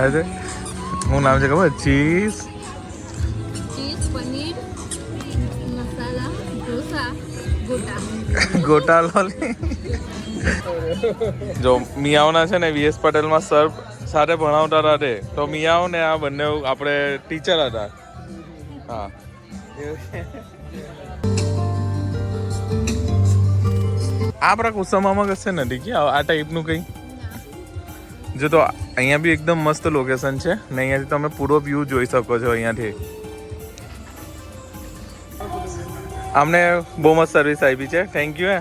અરે હું નામ છે ખબર? ચીઝ પનીર મસાલા ઢોસા ગોટા લોલી. જો મિયાઓના છે ને VS પટેલમાં સર સાથે ભણાવતા હતા તે, તો મિયાઓ ને આ બંને આપણે ટીચર હતા. હા આ આપણા કુસામામાં કશે નથી કે આ ટાઈપનું કંઈ? જો તો અહીંયા બી એકદમ મસ્ત લોકેશન છે ને અહીંયાથી તમે પૂરો વ્યૂ જોઈ શકો છો. અહીંયાથી અમને બહુ મસ્ત સર્વિસ આપી છે. Thank you.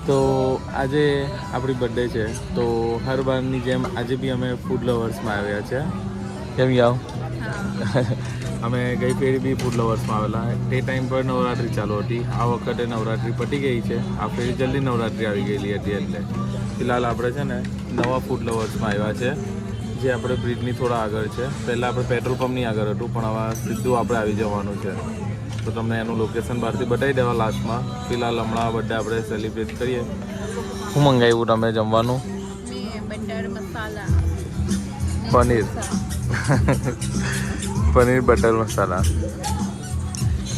તો આજે આપણી બર્થડે છે, તો હર બારની જેમ આજે બી અમે ફૂડ લવર્સમાં આવ્યા છે. કેમ યાવ? અમે ગઈ ફેરી બી ફૂડ લવર્સમાં આવેલા. તે ટાઈમ પર નવરાત્રિ ચાલુ હતી. આ વખતે નવરાત્રિ પતી ગઈ છે. આ ફેરી જલ્દી નવરાત્રિ આવી ગયેલી હતી એટલે ફિલહાલ આપણે છે ને નવા ફૂડ લવર્સમાં આવ્યા છે, જે આપણે બ્રિજની થોડા આગળ છે. પહેલાં આપણે પેટ્રોલ પંપની આગળ હતું, પણ હવે સીધું આપણે આવી જવાનું છે. તો તમને એનું લોકેશન બહારથી બતાવી દેવા લાસ્ટમાં. ફિલહાલ હમણાં બર્થડે આપણે સેલિબ્રેટ કરીએ. શું મંગાવ્યું તમે જમવાનું? બટર મસાલા પનીર પનીર બટર મસાલા.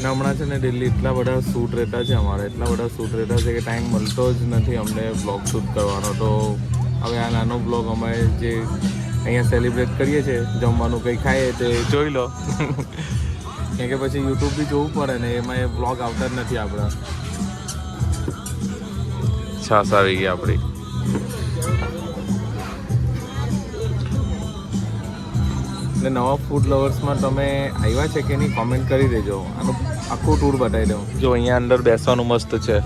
ને હમણાં છે ને દિલ્હી એટલા બધા શૂટ રહેતા છે અમારે, એટલા બધા શૂટ રહેતા છે કે ટાઈમ મળતો જ નથી અમને બ્લોગ શૂટ કરવાનો. તો હવે આ નાનો બ્લોગ અમે જે અહીંયા સેલિબ્રેટ કરીએ છીએ, જમવાનું કંઈ ખાઈએ તે જોઈ લો. કેમ કે પછી યુટ્યુબ બી જોવું પડે ને, એમાં એ બ્લોગ આવતા જ નથી આપણા. છાસ આવી ગઈ આપણી. ને નવા ફૂડ લવર્સમાં તમે આવ્યા છે કે નહીં કોમેન્ટ કરી દેજો. આનું આખું ટૂર બતાવી દઉં. જો અહીંયા અંદર બેસવાનું મસ્ત છે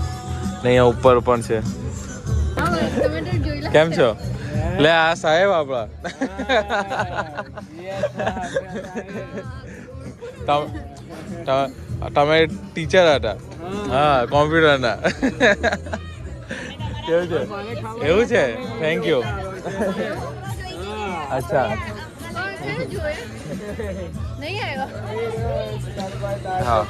ને અહીંયા ઉપર પણ છે. કેમ છો? લે આ સાહેબ આપણા તમે ટીચર હતા? હા, કોમ્પ્યુટરના. કેવું છે? એવું છે? Thank you. અચ્છા હા.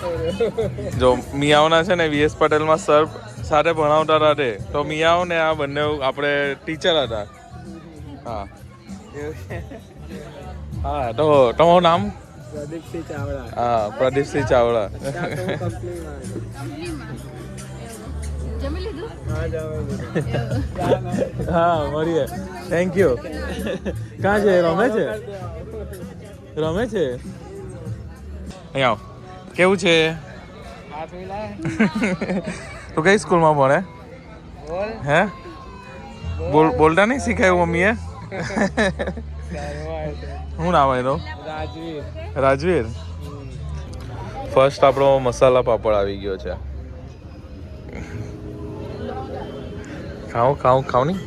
જો મિયાઓના છે ને VS પટેલમાં સર સાથે ભણાવતા હતા તે, તો મિયાઓ ને આ બંને આપણે ટીચર હતા. હા હા. તો તમારું નામ? પ્રદીપસિંહ ચાવડા. હા, પ્રદીપસિંહ ચાવડા. હા મળીએ. Thank you. ક્યાં છે? રમે છે? રમે છે? અહીંયા આવ. કેવું છે? તું કઈ સ્કૂલમાં ભણે? હે બોલતા નહીં શીખાયું મમ્મીએ? શું નામ એનો? રાજવીર. ફર્સ્ટ આપણો મસાલા પાપડ આવી ગયો છે. ખાવ ની.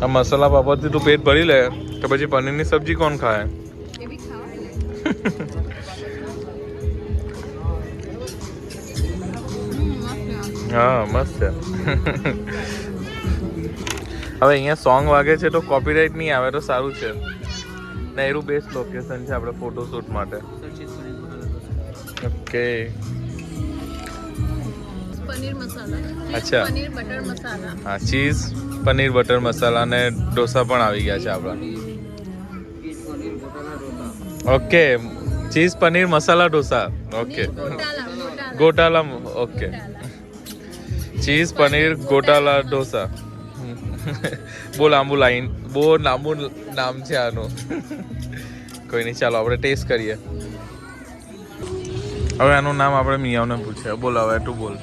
આ મસાલા પાપડથી તું પેટ ભરી લે તો પછી પનીરની સબ્જી કોણ ખાય? હા મસ્ત છે. હવે અહીંયા સોંગ વાગે છે તો કોપીરાઇટ નહીં આવે તો સારું છે ને. એનું બેસ્ટ લોકેશન છે આપણે ફોટોશૂટ માટે. ઓકે. પનીર મસાલા. અચ્છા. પનીર બટર મસાલા. હા, ચીઝ પનીર બટર મસાલા અને ઢોસા પણ આવી ગયા છે આપણા. Okay. Cheese paneer masala dosa. Okay. ગોટાલા. ઓકે. ચીઝ પનીર ગોટાલા ઢોસા. બહુ લાંબુ નામ છે આનું. કોઈ નહીં, ચાલો આપણે ટેસ્ટ કરીએ. હવે આનું નામ આપણે મિયાઓને પૂછીએ. બોલ હવે તું બોલ.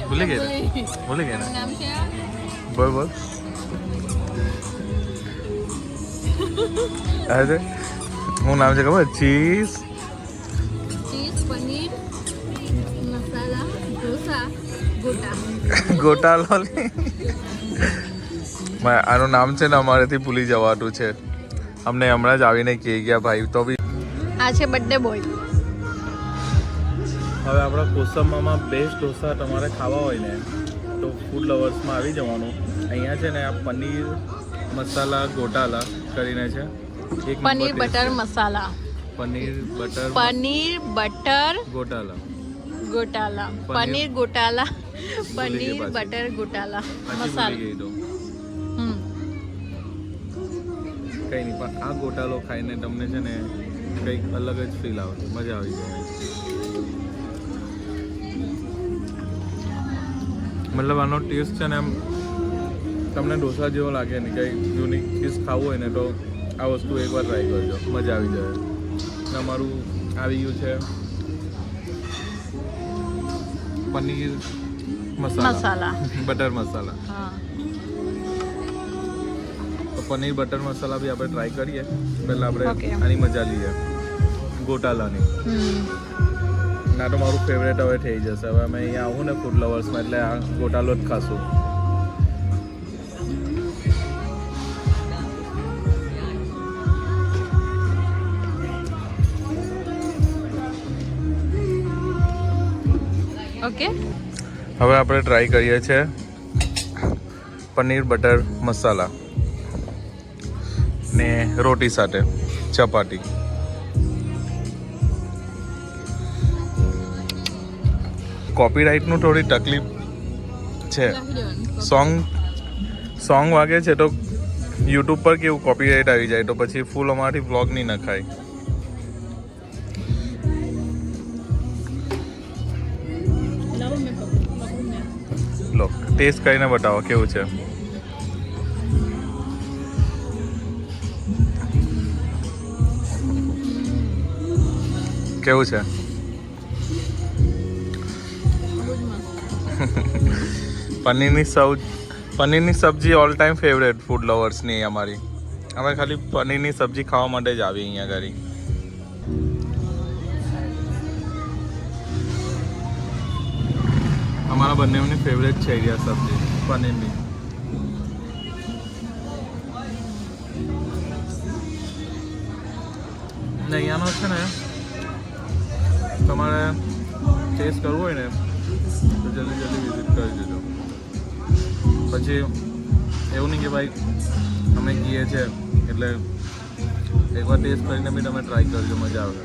ભૂલી ગયા ને? બોલ બોલ. અરે શું નામ છે ખબર? ચીઝ પનીર મસાલા ઢોસા ગોટા લોલી. આનું નામ છે ને અમારેથી ભૂલી જવાતું છે. અમને હમણાં જ આવીને કહી ગયા ભાઈ. તો બી આ છે બર્થડે બોય. હવે આપણા કોસંબામાં બેસ્ટ ઢોસા તમારે ખાવા હોય ને તો ફૂડ લવર્સમાં આવી જવાનું. અહીંયા છે ને આ પનીર મસાલા ગોટાલા કરીને છે. એક પનીર બટર મસાલા, પનીર બટર ગોટાલા, ગોટાલા, પનીર ગોટાલા, પનીર બટર ગોટાલા મસાલા. ગઈ તો હમ. કંઈ નહીં, પણ આ ગોટાલો ખાઈને તમને છે ને કંઈક અલગ જ ફીલ આવશે, મજા આવી જાય. મતલબ આનો ટેસ્ટ છે ને એમ તમને ઢોસા જેવો લાગે ને, કંઈ યુનિક ચીઝ ખાવું હોય ને તો આ વસ્તુ એકવાર ટ્રાય કરજો, મજા આવી જાય. ને અમારું આવી ગયું છે પનીર મસાલા બટર મસાલા. હા. તો પનીર બટર મસાલા બી આપણે ટ્રાય કરીએ. પહેલાં આપણે Okay. આની મજા લઈએ ગોટાલાની. ના તો મારું ફેવરેટ હવે થઈ જશે. હવે અમે અહીંયા આવું ને ફૂડ લવર્સમાં એટલે આ ગોટાલો જ ખાશું. ઓકે. હવે આપણે ટ્રાય કરીએ છીએ પનીર બટર મસાલા ને રોટી સાથે ચપાટી. કોપીરાઇટનું થોડી તકલીફ છે. સોંગ વાગે છે તો યુટ્યુબ પર કેવું કોપીરાઇટ આવી જાય તો પછી ફૂલ અમારાથી વ્લોગ નહીં નખાય. લો ટેસ્ટ કરીને બતાવો કેવું છે. કેવું છે? પનીરની સબ્જી ઓલ ટાઈમ ફેવરેટ ફૂડ લવર્સની અમારી. અમે ખાલી પનીરની સબ્જી ખાવા માટે જ આવી અહીંયા ઘરે. અમારા બંનેની ફેવરેટ છે આ સબ્જી પનીરની. ને અહીંયાનો છે ને તમારે ટેસ્ટ કરવું હોય ને તો જલ્દી વિઝિટ કરી દેજો. પછી એવું નહીં કે ભાઈ અમે કહીએ છીએ એટલે એકવાર ટેસ્ટ કરીને બી તમે ટ્રાય કરજો, મજા આવે.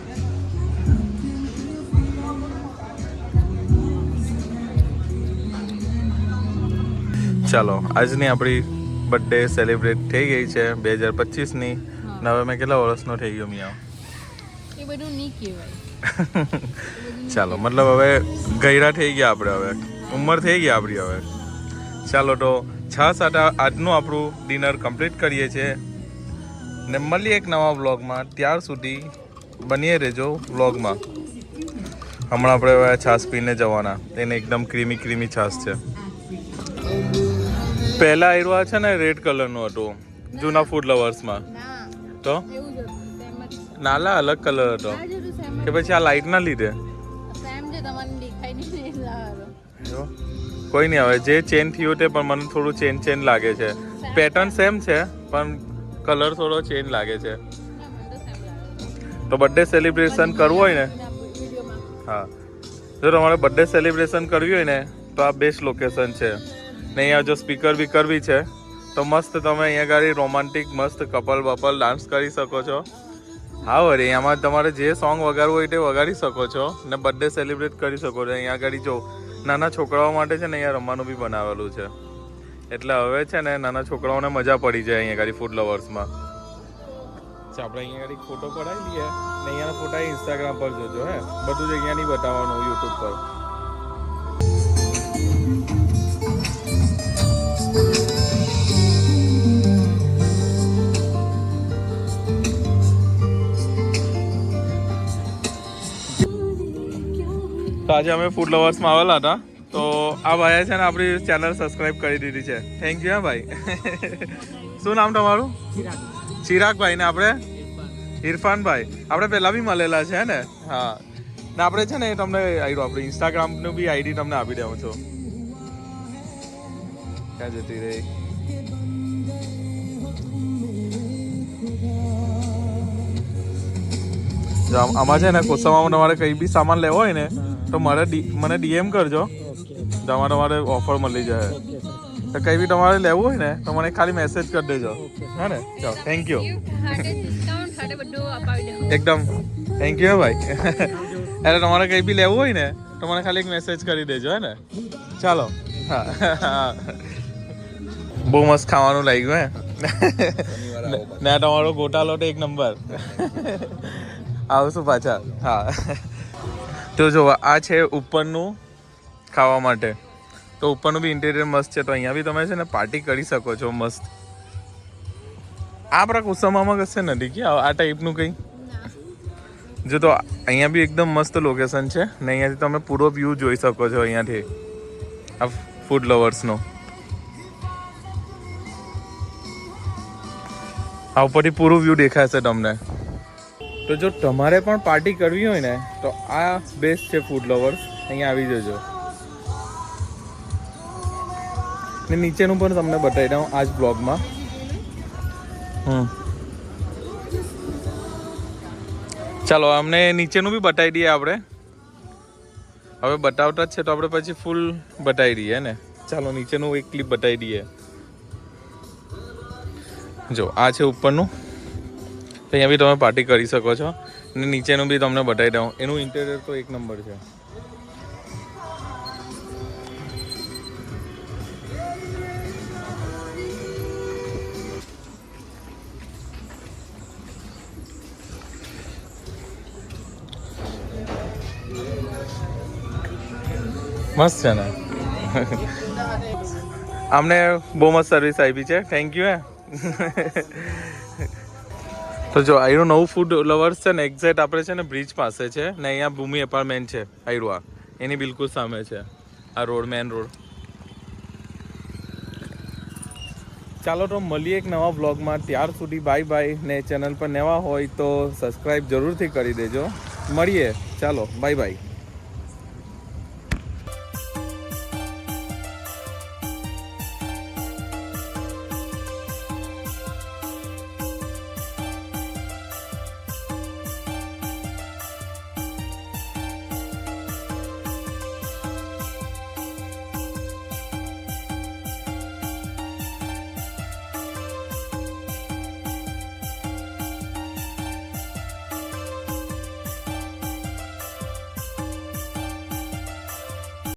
ચાલો આજની આપણી બર્થડે સેલિબ્રેટ થઈ ગઈ છે 2025ની. ને હવે મેં કેટલા વર્ષનો થઈ ગયો મિયા? એ બધું નહીં કહેવાય. ચાલો મતલબ હવે ગયરા થઈ ગયા આપણે, હવે ઉંમર થઈ ગઈ આપણી હવે. ચાલો તો 6-7 આજનું આપણું ડિનર કમ્પ્લીટ કરીએ છીએ ને મળીએ એક નવા વ્લોગમાં. ત્યાર સુધી બનીએ રહેજો વ્લોગમાં. હમણાં આપણે હવે છાશ પીને જવાના. એને એકદમ ક્રીમી છાશ છે. પહેલા આવ્યું છે ને રેડ કલરનું હતું જૂના ફૂડ લવર્સમાં. તો નાલા અલગ કલર હતો કે પછી આ લાઇટ ના લીધે? કોઈ નહીં, હવે જે ચેન્જ થયું તે પણ મને થોડું ચેન્જ લાગે છે. પેટર્ન સેમ છે પણ કલર થોડો ચેન્જ લાગે છે. તો બર્થડે સેલિબ્રેશન કરવું હોય ને, હા, જો તમારે બર્થડે સેલિબ્રેશન કરવી હોય ને તો આ બેસ્ટ લોકેશન છે. ને અહીંયા જો સ્પીકર બી કરવી છે તો મસ્ત તમે અહીંયા ગાડી રોમાન્ટિક મસ્ત કપલ બપલ ડાન્સ કરી શકો છો. હા વળી એમાં તમારે જે સોંગ વગાડવું હોય તે વગાડી શકો છો ને બર્થડે સેલિબ્રેટ કરી શકો છો. અહીંયા આગળ જો નાના છોકરાઓ માટે છે ને અહીંયા રમવાનું બી બનાવેલું છે. એટલે હવે છે ને નાના છોકરાઓને મજા પડી જાય અહીંયા આગળ ફૂડ લવર્સમાં. આપણે અહીંયા આગળ ફોટો પડાવી લઈએ ને અહીંયાના ફોટા ઇન્સ્ટાગ્રામ પર જોજો. હે બધું જ અહીંયા નહીં બતાવવાનું યુટ્યુબ પર. તો આજે અમે ફૂડ લવર્સમાં આવેલા હતા તો આ ભાઈએ છે ને આપણી ચેનલ સબસ્ક્રાઇબ કરી દીધી છે. Thank you. હા ભાઈ. શું નામ તમારું? ચિરાગભાઈ. ને આપણે ઇરફાનભાઈ. આપણે પહેલાં બી મળેલા છે ને? હા. ને આપણે છે ને તમને આપણે ઇન્સ્ટાગ્રામનું બી આઈડી તમને આપી દઉં છું. ક્યાં જતી રહી? જો આમાં છે ને કોસામાં તમારે કંઈ બી સામાન લેવો હોય ને તો મને DM કરજો, તમારે ઓફર મળી જાય. Okay sir. તો કંઈ બી તમારે લેવું હોય ને તો મને ખાલી મેસેજ કરી દેજો. હા ને, ચાલો થેન્ક યુ. ડિસ્કાઉન્ટ હાટે બધું અપાવી દઉં. એકદમ થેન્ક યુ ભાઈ. એટલે તમારે કંઈ બી લેવું હોય ને તો મને ખાલી એક મેસેજ કરી દેજો. હે ને, ચાલો. હા, બહુ મસ્ત ખાવાનું લાગ્યું હે ને તમારો ગોટાલો તો એક નંબર. આવશું પાછા. હા, તો જો આ છે ઉપરનું ખાવા માટે. તો ઉપરનું બી ઇન્ટિરિયર મસ્ત છે. તો અહીંયા બી તમે છે ને પાર્ટી કરી શકો છો મસ્ત. આ આપણા કુસામામાં કશે નથી કે આ ટાઈપનું કંઈ. જો તો અહીંયા બી એકદમ મસ્ત લોકેશન છે ને અહીંયાથી તમે પૂરો વ્યૂ જોઈ શકો છો અહીંયાથી આ ફૂડ લવર્સનો. આ ઉપરથી પૂરું વ્યૂ દેખાશે તમને. તો જો તમારે પણ પાર્ટી કરવી હોય ને તો આ બેસ્ટ છે ફૂડ લવર્સ. અહીંયા આવી જજો. ને નીચેનું પણ તમને બતાવી દઉં આ જ બ્લોગમાં. ચાલો અમને નીચેનું બી બતાવી દઈએ આપણે. હવે બતાવતા જ છે તો આપણે પછી ફૂલ બતાવી દઈએ ને. ચાલો નીચેનું એક ક્લિપ બતાવી દઈએ. જો આ છે ઉપરનું. તો અહીંયા બી તમે પાર્ટી કરી શકો છો. અને નીચેનું બી તમને બતાવી દઉં. એનું ઇન્ટિરિયર તો એક નંબર છે. મસ્ત છે ને. અમને બહુ મસ્ત સર્વિસ આપી છે. Thank you. તો જો અહીંનું નવું ફૂડ લવર્સ છે ને એક્ઝેક્ટ આપણે છે ને બ્રિજ પાસે છે ને અહીંયા ભૂમિ એપાર્ટમેન્ટ છે આયરુઆ એની બિલકુલ સામે છે આ રોડ, મેન રોડ. ચાલો તો મળીએ એક નવા વ્લોગમાં. ત્યાર સુધી બાય બાય. ને ચેનલ પર નવા હોય તો સબસ્ક્રાઈબ જરૂરથી કરી દેજો. મળીએ. ચાલો બાય બાય.